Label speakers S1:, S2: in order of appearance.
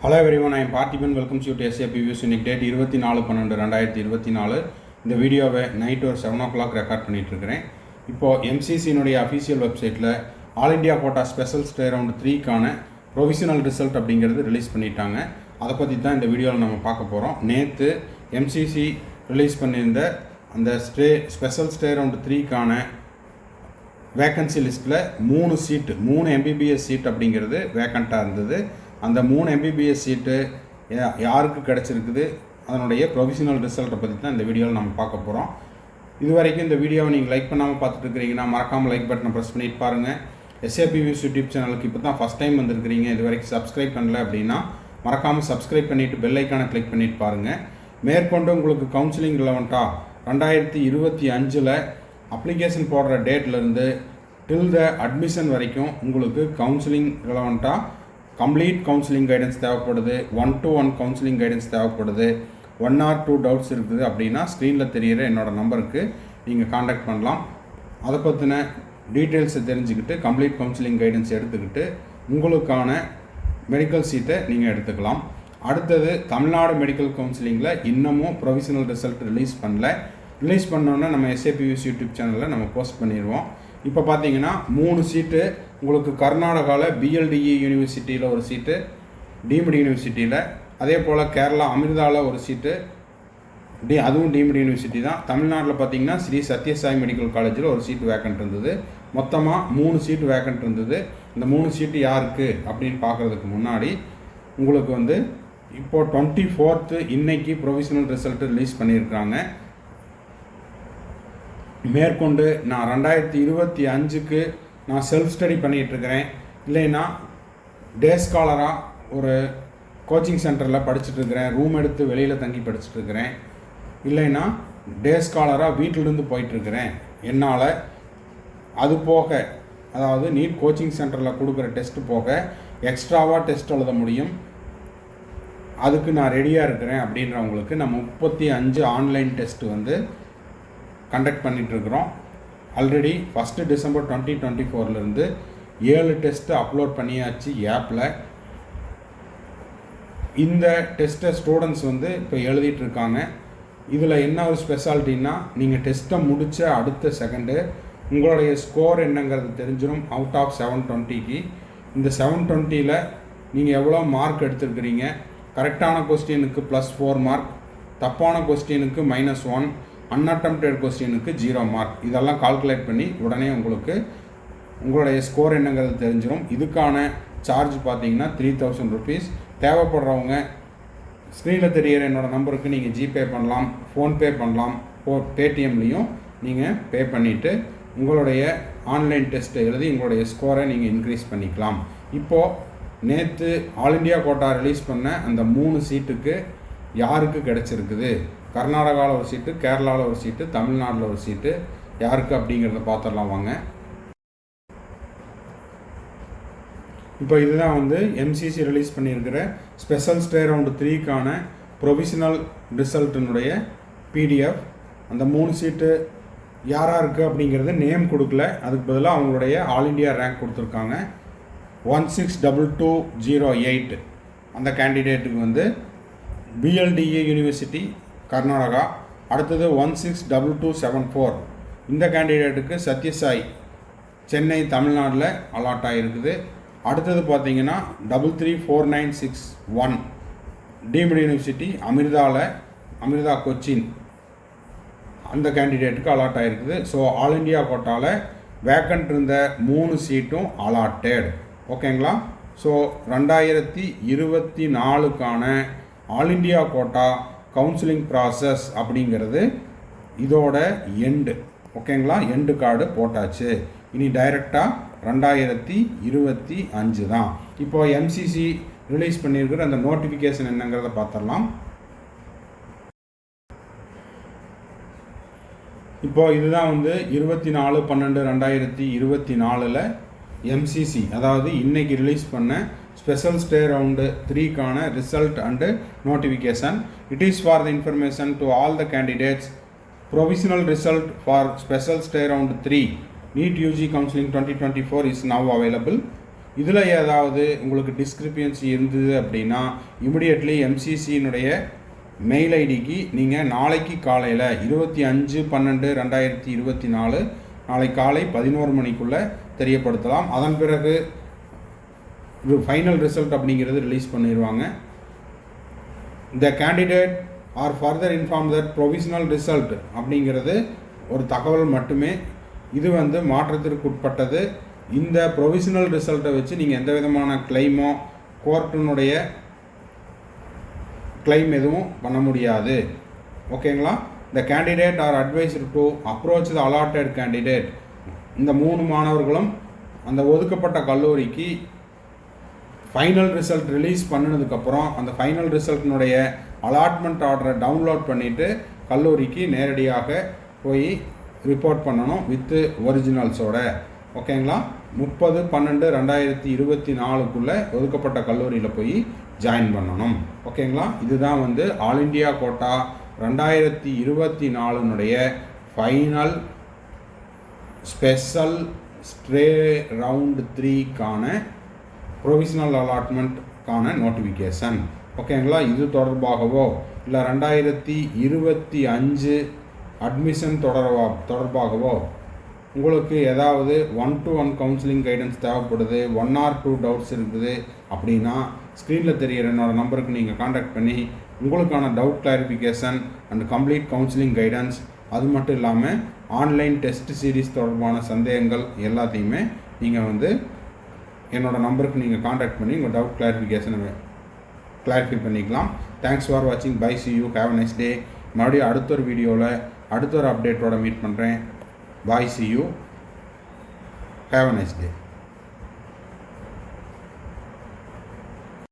S1: Hello everyone, I am Parthiban. Welcome you to SAP Views Unique Date 24/12/2024. இந்த வீடியோவை night ஒரு 7 o'clock record பண்ணிட்டு இருக்கிறேன். இப்போ MCCனுடைய அஃபீஷியல் வெப்சைட்டில் all India quota special stay round 3க்கான ப்ரொவிஷனல் ரிசல்ட் அப்படிங்கிறது ரிலீஸ் பண்ணிட்டாங்க. அதை பற்றி தான் இந்த வீடியோவில் நம்ம பார்க்க போகிறோம். நேற்று MCC ரிலீஸ் பண்ணியிருந்த அந்த ஸ்பெஷல் ஸ்டே ரவுண்ட் 3க்கான வேக்கன்சி லிஸ்ட்டில் 3 MBBS சீட் அப்படிங்கிறது வேக்கண்ட்டாக இருந்தது. அந்த 3 MBBS சீட்டு யாருக்கு கிடச்சிருக்குது, அதனுடைய ப்ரொவிஷனல் ரிசல்ட்டை பற்றி தான் இந்த வீடியோவில் நம்ம பார்க்க போகிறோம். இது வரைக்கும் இந்த வீடியோவை நீங்கள் லைக் பண்ணாமல் பார்த்துட்டு இருக்கிறீங்கன்னா மறக்காமல் லைக் பட்டனை ப்ரெஸ் பண்ணிட்டு பாருங்கள். SAP Views யூடியூப் சேனலுக்கு இப்போ தான் ஃபஸ்ட் டைம் வந்திருக்கிறீங்க, இது வரைக்கும் சப்ஸ்கிரைப் பண்ணல அப்படின்னா மறக்காமல் சப்ஸ்கிரைப் பண்ணிவிட்டு பெல் ஐக்கானை கிளிக் பண்ணிட்டு பாருங்கள். மேற்கொண்டு உங்களுக்கு கவுன்சிலிங் ரிலவெண்ட்டாக 2025 அப்ளிகேஷன் போடுற டேட்லேருந்து டில் த அட்மிஷன் வரைக்கும் உங்களுக்கு கவுன்சிலிங் ரிலவெண்ட்டாக கம்ப்ளீட் கவுன்சிலிங் கைடன்ஸ் தேவைப்படுது, 1-to-1 கவுன்சிலிங் கைடன்ஸ் தேவைப்படுது, 1 or 2 டவுட்ஸ் இருக்குது அப்படின்னா ஸ்க்ரீனில் தெரிகிற என்னோடய நம்பருக்கு நீங்கள் காண்டாக்ட் பண்ணலாம். அதை பற்றின டீட்டெயில்ஸை தெரிஞ்சுக்கிட்டு கம்ப்ளீட் கவுன்சிலிங் கைடன்ஸ் எடுத்துக்கிட்டு உங்களுக்கான மெடிக்கல் சீட்டை நீங்கள் எடுத்துக்கலாம். அடுத்தது தமிழ்நாடு மெடிக்கல் கவுன்சிலிங்கில் இன்னமும் ப்ரொவிஷனல் ரிசல்ட் ரிலீஸ் பண்ணல. ரிலீஸ் பண்ணோன்னே நம்ம SAP Views யூடியூப் சேனலில் நம்ம போஸ்ட் பண்ணிடுவோம். இப்போ பார்த்தீங்கன்னா 3 சீட்டு உங்களுக்கு கர்நாடகாவில் BLDE யூனிவர்சிட்டியில் ஒரு சீட்டு, டீம்டு யூனிவர்சிட்டியில், அதே போல் கேரளா அமிர்தாவில் ஒரு சீட்டு, அதுவும் டீம்டு யூனிவர்சிட்டி தான். தமிழ்நாட்டில் பார்த்தீங்கன்னா ஸ்ரீ சத்யசாய் மெடிக்கல் காலேஜில் ஒரு சீட்டு வேக்கண்ட் இருந்தது. மொத்தமாக 3 சீட்டு வேக்கண்ட் இருந்தது. இந்த 3 சீட்டு யாருக்கு அப்படின்னு பார்க்குறதுக்கு முன்னாடி உங்களுக்கு இப்போது 24th இன்னைக்கு ப்ரொவிஷனல் ரிசல்ட்டு ரிலீஸ் பண்ணியிருக்காங்க. மேற்கொண்டு நான் 2025க்கு நான் செல்ஃப் ஸ்டடி பண்ணிகிட்ருக்கிறேன், இல்லைன்னா டே ஸ்காலராக ஒரு கோச்சிங் சென்டரில் படிச்சுட்ருக்கிறேன், ரூம் எடுத்து வெளியில் தங்கி படிச்சுட்ருக்கிறேன், இல்லைன்னா டே ஸ்காலராக வீட்டிலேருந்து போயிட்டுருக்கிறேன். என்னால் அது போக, அதாவது நீட் கோச்சிங் சென்டரில் கொடுக்குற டெஸ்ட்டு போக எக்ஸ்ட்ராவாக டெஸ்ட் எழுத முடியும், அதுக்கு நான் ரெடியாக இருக்கிறேன் அப்படின்றவங்களுக்கு நம்ம 35 ஆன்லைன் டெஸ்ட்டு கண்டக்ட் பண்ணிகிட்ருக்குறோம். ஆல்ரெடி 1 December 2024 7 டெஸ்ட்டு அப்லோட் பண்ணியாச்சு ஆப்பில். இந்த டெஸ்ட்டை ஸ்டூடெண்ட்ஸ் இப்போ எழுதிட்டுருக்காங்க. இதில் என்ன ஒரு ஸ்பெஷாலிட்டின்னா, நீங்கள் டெஸ்ட்டை முடித்த அடுத்த செகண்டு உங்களுடைய ஸ்கோர் என்னங்கிறது தெரிஞ்சிடும். அவுட் ஆஃப் 720க்கு இந்த 720ல் நீங்கள் எவ்வளோ மார்க் எடுத்துருக்கிறீங்க, கரெக்டான கொஸ்டினுக்கு +4 மார்க், தப்பான கொஸ்டினுக்கு -1, அன்அட்டெம்ப்டட் கொஸ்டினுக்கு 0 மார்க். இதெல்லாம் கால்குலேட் பண்ணி உடனே உங்களுடைய ஸ்கோர் என்னங்கிறது தெரிஞ்சிடும். இதுக்கான சார்ஜ் பார்த்தீங்கன்னா 3000 rupees. தேவைப்படுறவங்க ஸ்க்ரீனில் தெரிகிற என்னோடய நம்பருக்கு நீங்கள் ஜிபே பண்ணலாம், ஃபோன்பே பண்ணலாம், பேடிஎம்லேயும் நீங்கள் பே பண்ணிவிட்டு உங்களுடைய ஆன்லைன் டெஸ்ட்டை எழுதி உங்களுடைய ஸ்கோரை நீங்கள் இன்க்ரீஸ் பண்ணிக்கலாம். இப்போது நேற்று ஆல் இண்டியா கோட்டா ரிலீஸ் பண்ண அந்த 3 சீட்டுக்கு யாருக்கு கிடச்சிருக்குது, கர்நாடகாவில் ஒரு சீட்டு, கேரளாவில் ஒரு சீட்டு, தமிழ்நாட்டில் ஒரு சீட்டு, யாருக்கு அப்படிங்கிறத பார்த்துடலாம் வாங்க. இப்போ இதுதான் MCC ரிலீஸ் பண்ணியிருக்கிற ஸ்பெஷல் ஸ்டே ரவுண்டு 3க்கான ப்ரொவிஷனல் ரிசல்ட்டினுடைய PDF. அந்த 3 சீட்டு யாராருக்கு அப்படிங்கிறது நேம் கொடுக்கல, அதுக்கு பதிலாக அவங்களுடைய ஆல் இண்டியா ரேங்க் கொடுத்துருக்காங்க. 162208 அந்த கேண்டிடேட்டுக்கு BLDE யூனிவர்சிட்டி கர்நாடகா. அடுத்தது 162274 இந்த கேண்டிடேட்டுக்கு சத்யசாய் சென்னை தமிழ்நாட்டில் அலாட் ஆகிருக்குது. அடுத்தது பார்த்தீங்கன்னா 334961 டீம்டு யூனிவர்சிட்டி அமிர்தா கொச்சின் அந்த கேண்டிடேட்டுக்கு அலாட் ஆகிருக்குது. ஸோ ஆல் இண்டியா கோட்டாவில் வேக்கண்ட் இருந்த 3 சீட்டும் அலாட்டட். ஓகேங்களா? ஸோ 2024க்கான all India quota counselling process அப்படிங்கிறது இதோட எண்டு. ஓகேங்களா? எண்டு கார்டு போட்டாச்சு. இனி டைரெக்டாக 2025 தான். இப்போ MCC ரிலீஸ் பண்ணியிருக்கிற அந்த நோட்டிஃபிகேஷன் என்னங்கிறத பார்த்துடலாம். இப்போ இதுதான் 24/12/2024 MCC, அதாவது இன்னைக்கு ரிலீஸ் பண்ண ஸ்பெஷல் ஸ்டே ரவுண்டு 3க்கான result and notification. It is for the information to all the candidates. Provisional result for special stay round 3 NEET UG Counseling 2024 is now available. இதில் ஏதாவது உங்களுக்கு டிஸ்கிரிப்பன்சி இருந்தது அப்படின்னா இமிடியட்லி எம்சிசியினுடைய மெயில் ஐடிக்கு நீங்கள் நாளைக்கு காலையில் 25/12/2024 நாளை காலை 11 மணிக்குள்ளே தெரியப்படுத்தலாம். அதன் பிறகு ஃபைனல் ரிசல்ட் அப்படிங்கிறது ரிலீஸ் பண்ணிடுவாங்க. The candidate R further inform that provisional result அப்படிங்கிறது ஒரு தகவல் மட்டுமே. இது மாற்றத்திற்கு உட்பட்டது. இந்த ப்ரொவிஷனல் ரிசல்ட்டை வச்சு நீங்கள் எந்த விதமான கிளைமோ கோர்ட்டினுடைய கிளைம் எதுவும் பண்ண முடியாது. ஓகேங்களா? The candidate R advised to approach the allotted candidate. இந்த 3 மாணவர்களும் அந்த ஒதுக்கப்பட்ட கல்லூரிக்கு ஃபைனல் ரிசல்ட் ரிலீஸ் பண்ணினதுக்கப்புறம் அந்த ஃபைனல் ரிசல்ட்டினுடைய அலாட்மெண்ட் ஆர்டரை டவுன்லோட் பண்ணிவிட்டு கல்லூரிக்கு நேரடியாக போய் ரிப்போர்ட் பண்ணணும் வித்து ஒரிஜினல்ஸோட. ஓகேங்களா? 30/12/2024 ஒதுக்கப்பட்ட கல்லூரியில் போய் ஜாயின் பண்ணணும். ஓகேங்களா? இதுதான் all India quota 2024 final special stray round 3க்கான ப்ரொவிஷனல் அலாட்மெண்ட்கான நோட்டிஃபிகேஷன். ஓகேங்களா? இது தொடர்பாகவோ இல்லை 2025 அட்மிஷன் தொடர்பாகவோ உங்களுக்கு ஏதாவது 1-to-1 கவுன்சிலிங் கைடன்ஸ் தேவைப்படுது, 1 or 2 டவுட்ஸ் இருக்குது அப்படின்னா ஸ்க்ரீனில் தெரிகிற என்னோடய நம்பருக்கு நீங்கள் காண்டாக்ட் பண்ணி உங்களுக்கான doubt clarification and complete counselling guidance, அது மட்டும் இல்லாமல் ஆன்லைன் டெஸ்ட் சீரீஸ் தொடர்பான சந்தேகங்கள் எல்லாத்தையுமே நீங்கள் என்னோடய நம்பருக்கு நீங்கள் காண்டாக்ட் பண்ணி உங்கள் டவுட் கிளாரிஃபிகேஷனை கிளாரிஃபை பண்ணிக்கலாம். தேங்க்ஸ் ஃபார் வாட்சிங். Bye, see you, have a nice day. மறுபடியும் அடுத்த ஒரு வீடியோவில் அடுத்த ஒரு அப்டேட்டோட மீட் பண்ணுறேன். Bye, see you. Have a nice day.